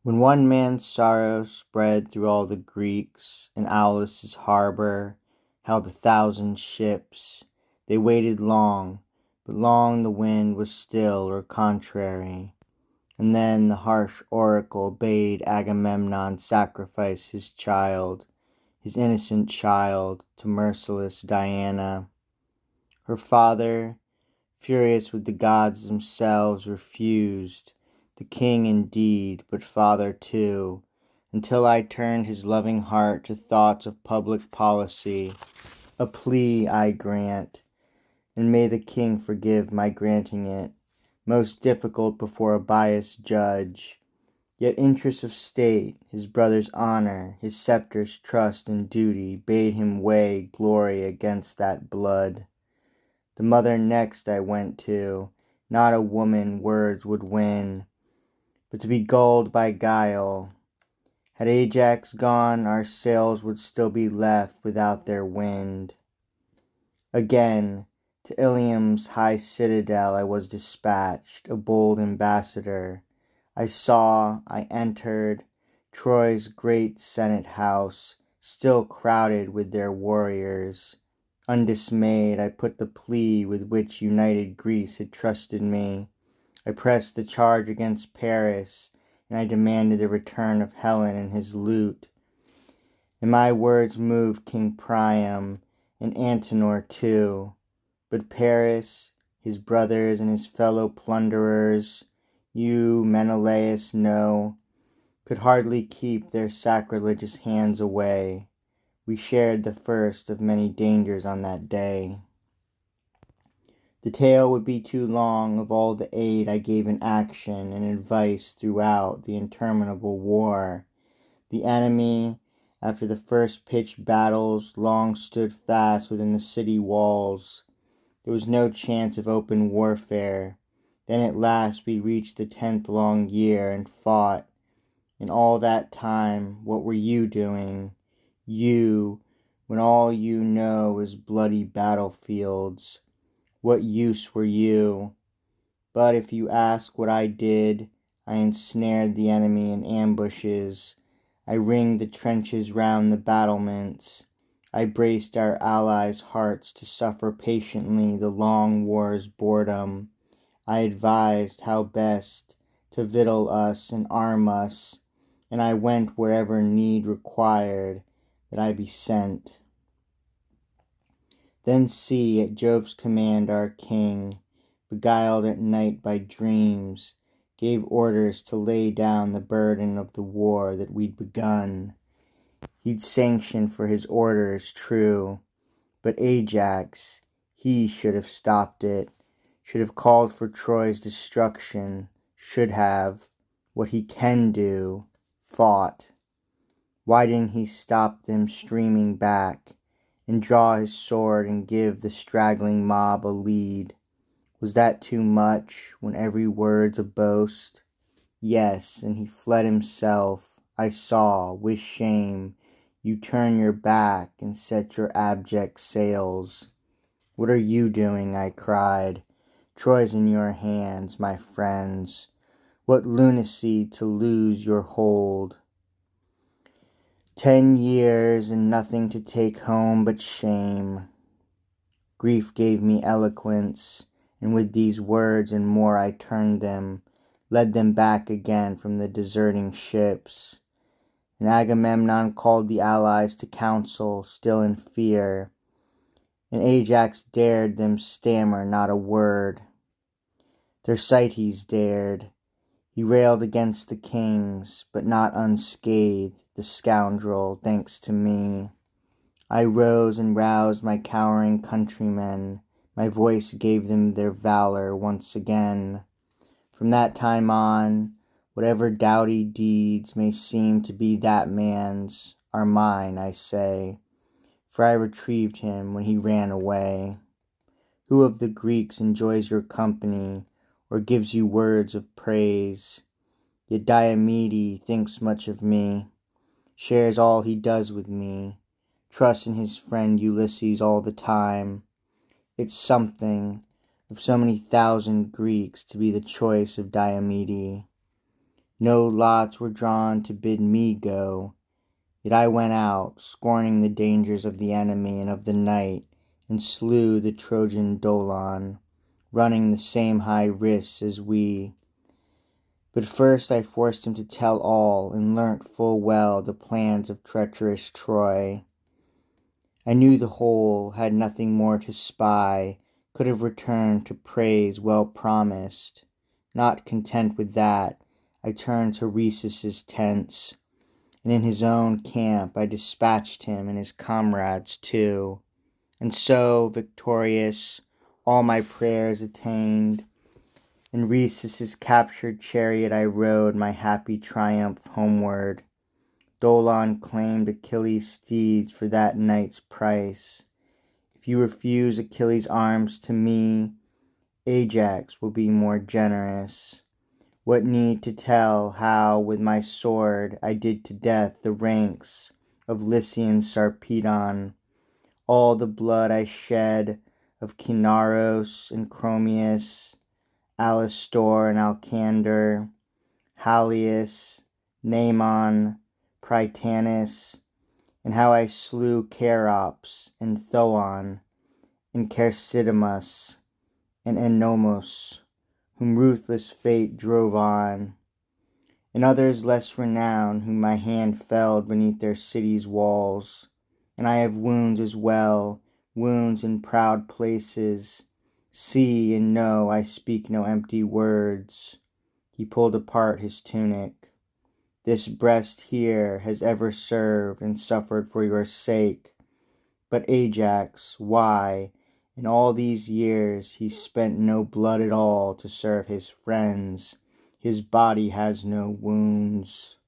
When one man's sorrow spread through all the Greeks, and Aulus's harbour held 1,000 ships, they waited long, but long the wind was still or contrary. And then the harsh oracle bade Agamemnon sacrifice his child, his innocent child, to merciless Diana. Her father, furious with the gods themselves, refused, the king indeed, but father too, until I turned his loving heart to thoughts of public policy. A plea I grant, and may the king forgive my granting it, most difficult before a biased judge. Yet interests of state, his brother's honour, his sceptre's trust and duty, bade him weigh glory against that blood. The mother next I went to. Not a woman words would win, but to be gulled by guile. Had Ajax gone, our sails would still be left without their wind. Again, to Ilium's high citadel I was dispatched, a bold ambassador. I entered Troy's great senate house, still crowded with their warriors. Undismayed, I put the plea with which united Greece had trusted me. I pressed the charge against Paris, and I demanded the return of Helen and his loot. And my words moved King Priam, and Antenor too. But Paris, his brothers, and his fellow plunderers, you, Menelaus, know, could hardly keep their sacrilegious hands away. We shared the first of many dangers on that day. The tale would be too long of all the aid I gave in action and advice throughout the interminable war. The enemy, after the first pitched battles, long stood fast within the city walls. There was no chance of open warfare. Then at last we reached the 10th long year and fought. In all that time, what were you doing? You, when all you know is bloody battlefields. What use were you? But if you ask what I did, I ensnared the enemy in ambushes. I ringed the trenches round the battlements. I braced our allies' hearts to suffer patiently the long war's boredom. I advised how best to victual us and arm us, and I went wherever need required that I be sent. Then see, at Jove's command our king, beguiled at night by dreams, gave orders to lay down the burden of the war that we'd begun. He'd sanctioned for his orders, true, but Ajax, he should have stopped it, should have called for Troy's destruction, should have, what he can do, fought. Why didn't he stop them streaming back, and draw his sword and give the straggling mob a lead? Was that too much, when every word's a boast? Yes, and he fled himself. I saw, with shame, you turn your back and set your abject sails. What are you doing? I cried. Troy's in your hands, my friends. What lunacy to lose your hold. 10 years and nothing to take home but shame. Grief gave me eloquence, and with these words and more I turned them, led them back again from the deserting ships. And Agamemnon called the allies to council, still in fear, and Ajax dared them stammer not a word. Thersites dared. He railed against the kings, but not unscathed, the scoundrel, thanks to me. I rose and roused my cowering countrymen. My voice gave them their valor once again. From that time on, whatever doughty deeds may seem to be that man's, are mine, I say, for I retrieved him when he ran away. Who of the Greeks enjoys your company, or gives you words of praise? Yet Diomede thinks much of me, shares all he does with me, trusts in his friend Ulysses all the time. It's something, of so many thousand Greeks, to be the choice of Diomede. No lots were drawn to bid me go, yet I went out, scorning the dangers of the enemy and of the night, and slew the Trojan Dolon, running the same high risks as we. But first I forced him to tell all, and learnt full well the plans of treacherous Troy. I knew the whole, had nothing more to spy, could have returned to praise well promised. Not content with that, I turned to Rhesus's tents, and in his own camp I dispatched him and his comrades too. And so, victorious, all my prayers attained. In Rhesus's captured chariot I rode my happy triumph homeward. Dolon claimed Achilles' steeds for that night's price. If you refuse Achilles' arms to me, Ajax will be more generous. What need to tell how with my sword I did to death the ranks of Lycian Sarpedon, all the blood I shed of Cynaros and Chromius, Alastor and Alcander, Halius, Naemon, Prytanis, and how I slew Charops and Thoon, and Chersidamus, and Ennomos, whom ruthless fate drove on, and others less renowned whom my hand felled beneath their city's walls. And I have wounds as well, wounds in proud places. See and know I speak no empty words. He pulled apart his tunic. This breast here has ever served and suffered for your sake. But Ajax, why, in all these years, he spent no blood at all to serve his friends. His body has no wounds.